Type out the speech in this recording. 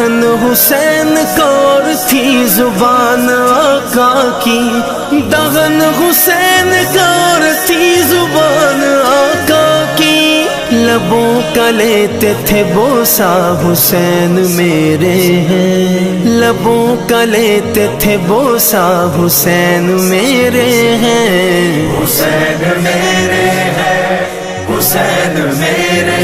दगन हुसैन कौर थी जुबान आका की, दगन हुसैन कौर थी जुबान आका की। लबों का लेते थे बोसा हुसैन मेरे हैं, लबों का लेते थे बोसा हुसैन मेरे हैं। हुसैन मेरे हैं, हुसैन मेरे